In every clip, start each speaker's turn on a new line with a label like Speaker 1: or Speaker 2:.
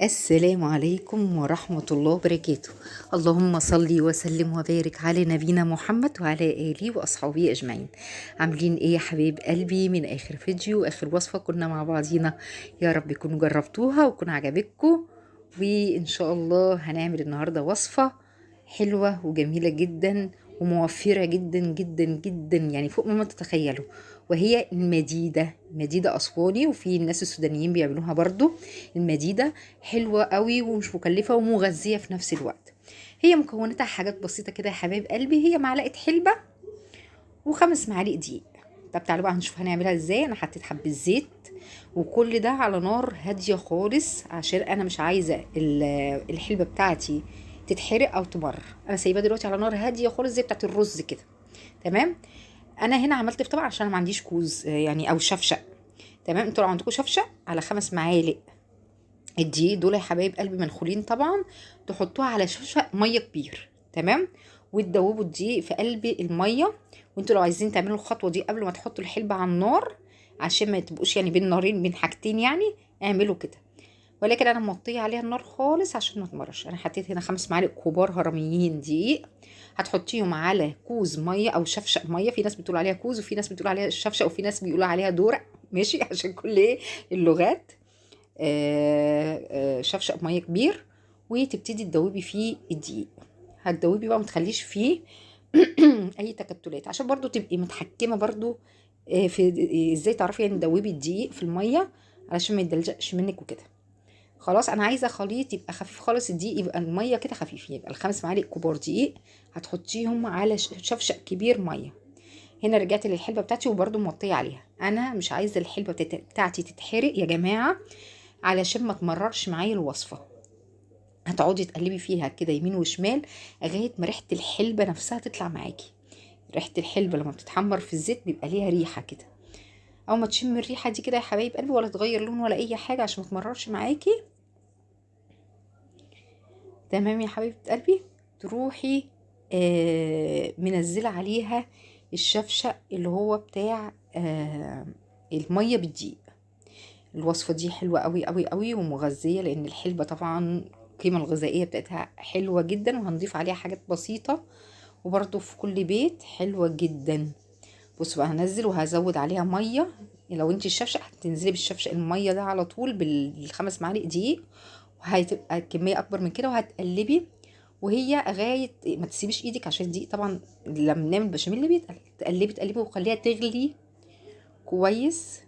Speaker 1: السلام عليكم ورحمة الله وبركاته. اللهم صل وسلم وبارك على نبينا محمد وعلى آله وأصحابه أجمعين. عاملين إيه يا حبيب قلبي؟ من آخر فيديو آخر وصفة كنا مع بعضينا، يا رب يكونوا جربتوها ويكون عجبتكم. وإن شاء الله هنعمل النهاردة وصفة حلوة وجميلة جدا وموفرة جدا جدا جدا، يعني فوق ما تتخيلوا، وهي المديدة أسواني، وفي الناس السودانيين بيعملوها برضو. المديدة حلوة قوي ومش مكلفة ومغذية في نفس الوقت. هي مكوناتها حاجات بسيطة كده يا حبايب قلبي، هي معلقة حلبة وخمس معالق دقيق. طب تعالوا بقى هنشوف هنعملها ازاي. انا حطيت حبة زيت وكل ده على نار هادية خالص، عشان انا مش عايزة الحلبة بتاعتي تتحرق او تمر. انا سايباها دلوقتي على نار هادية خالص زي بتاعت الرز كده. تمام. انا هنا عملت في طبق عشان أنا ما عنديش كوز يعني او شفشق. تمام. انتوا لو عندكم شفشق على 5 معالق الدقيق دول يا حبايب قلبي منخولين طبعا، تحطوها على شفشق ميه كبير. تمام. وتدوبوا الدقيق في قلب الميه. وانتوا لو عايزين تعملوا الخطوه دي قبل ما تحطوا الحلبه على النار، عشان ما تبقوش يعني بين نارين بين حاجتين، يعني اعملوا كده. ولكن انا موطيه عليها النار خالص عشان ما تمرش. انا حطيت هنا 5 معالق كبار هرميين دقيق، هتحطيهم على كوز ميه او شفشق ميه. في ناس بتقول عليها كوز، وفي ناس بتقول عليها شفشق، وفي ناس بيقولوا عليها دورق. ماشي عشان كل ايه اللغات. شفشق ميه كبير، وتبتدي تدوبي فيه الدقيق. هتدوبي بقى متخليش فيه اي تكتلات، عشان برضو تبقي متحكمه برضو في ازاي تعرفي يعني تدوبي الدقيق في الميه، علشان ما يدلجقش منك وكده. خلاص انا عايزه خليط يبقى خفيف خالص، الدقيق يبقى الميه كده خفيف، يبقى ال5 معالق كبار دقيق هتحطيهم على شفشق كبير ميه. هنا رجعت للحلبه بتاعتي وبرضو موطيه عليها. انا مش عايزه الحلبه بتاعتي تتحرق يا جماعه، علشان ما تمررش معايا الوصفه. هتقعدي تقلبي فيها كده يمين وشمال لغايه ما ريحه الحلبه نفسها تطلع معاكي. ريحه الحلبه لما بتتحمر في الزيت بيبقى ليها ريحه كده. اول ما تشم الريحه دي كده يا حبايب قلبي، ولا تغير لون ولا اي حاجه عشان ما تمررش معاكي. تمام يا حبيبه قلبي. تروحي منزله عليها الشفشق اللي هو بتاع الميه بالدقيق. الوصفة دي حلوة قوي قوي قوي ومغذية، لان الحلبة طبعا القيمة الغذائية بتاعتها حلوة جدا، وهنضيف عليها حاجات بسيطة وبرضو في كل بيت حلوة جدا. بصوا بقى هنزل وهزود عليها مية. لو انت الشفشق هتنزلي بالشفشق المية ده على طول بال5 معالق دقيق، وهتبقى الكمية اكبر من كده، وهتقلبي وهي غاية ما تسيبيش ايدك، عشان الدقيق طبعا لما نعمل بشاميل بيتقل. تقلبي تقلبي وخليها تغلي كويس.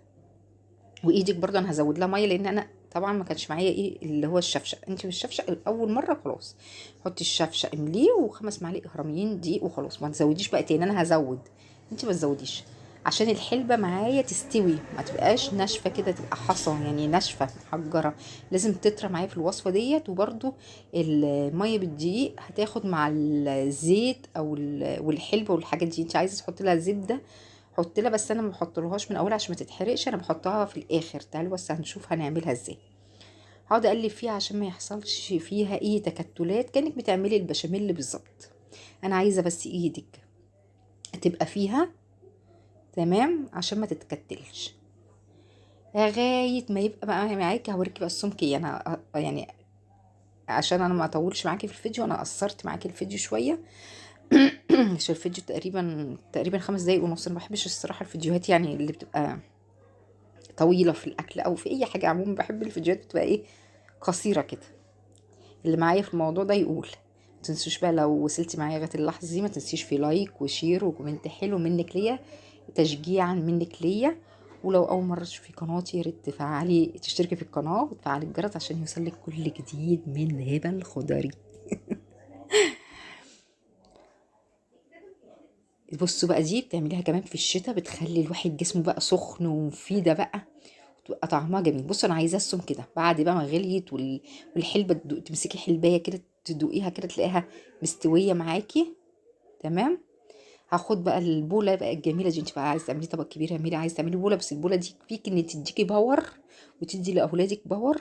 Speaker 1: وايدك برضه انا هزود لها ميه، لان انا طبعا ما كانش معايا ايه اللي هو الشفشق. انت مش الشفشق اول مره خلاص، حطي الشفشق امليه و5 معالق هرميين دي وخلاص. ما تزوديش بقى تاني، انا هزود، انت ما تزوديش، عشان الحلبه معايا تستوي، ما تبقاش ناشفه كده، تبقى حصى يعني ناشفه محجره. لازم تطرى معايا في الوصفه ديت. وبرده الميه بالدقيق هتاخد مع الزيت او والحلبه والحاجات دي. انت عايزه تحطي لها زبده حط لها، بس انا ما بحطلهاش من اول عشان ما تتحرقش، انا بحطها في الاخر. تعالوا بس هنشوف هنعملها ازاي. هقعد اقلب فيها عشان ما يحصلش فيها اي تكتلات، كانك بتعملي البشاميل بالظبط. انا عايزه بس ايدك تبقى فيها تمام عشان ما تتكتلش، لغايه ما يبقى بقى معاكي. هوريكي بقى السمكي انا يعني عشان انا ما اطولش معاكي في الفيديو، انا قصرت معاكي الفيديو شويه. عشان الفيديو تقريبا 5 دقايق ونص. انا ما بحبش الصراحه الفيديوهات يعني اللي بتبقى طويلة في الأكل أو في أي حاجة عموما. بحب الفيديوهات بتبقى إيه قصيرة كده. اللي معايا في الموضوع ده يقول. متنسوش بقى لو وصلتي معايا لغاية اللحظة دي، ما تنسيش في لايك وشير وكومنت حلو منك ليا، تشجيعا منك ليا. ولو أول مرة تشوفي قناتي يا ريت تشتركي في القناة وتفعلي الجرس عشان يوصلك كل جديد من هبة الخضري. بصوا بقى دي بتعمليها كمان في الشتاء، بتخلي الواحد جسمه بقى سخن ومفيدة بقى، تبقى طعمها جميل. بصوا انا عايزاه السم كده بعد بقى ما غليت والحلبه تمسكي حلبايه كده تدوقيها كده تلاقيها مستويه معاكي. تمام. هاخد بقى البوله بقى الجميله دي. انت بقى عايزه تعملي طبق كبير اعملي، عايزه تعملي بوله، بس البوله دي فيك ان تديكي باور وتدي لاولادك باور.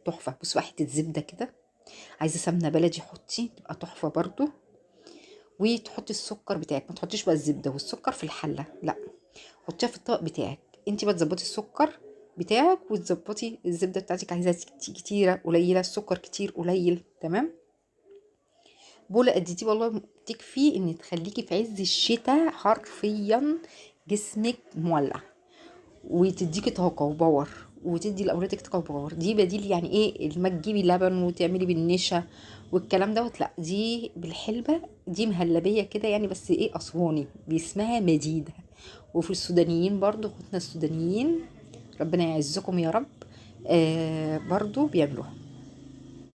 Speaker 1: تحفه. بصوا بقى حته زبده كده، عايزه سمنه بلدي حطي تبقى تحفه برضو. وتحطي السكر بتاعك، ما تحطيش بقى الزبده والسكر في الحله، لا، حطيها في الطبق بتاعك. انت بقى تظبطي السكر بتاعك، وتظبطي الزبده بتاعتك، عايزاها كتيره قليله، السكر كتير قليل، تمام. بوله قد دي والله تكفي ان تخليكي في عز الشتاء حرفيا جسمك مولع، وتديكي طاقه وباور، وتدي لاولادك طاقه وباور. دي بديل يعني ايه لما تجيبي لبن وتعملي بالنشا والكلام دوت، لا دي بالحلبه، دي مهلبيه كده يعني، بس ايه اسواني باسمها مديده. وفي السودانيين برضو، اخوتنا السودانيين ربنا يعزكم يا رب، برضو بيعملوها.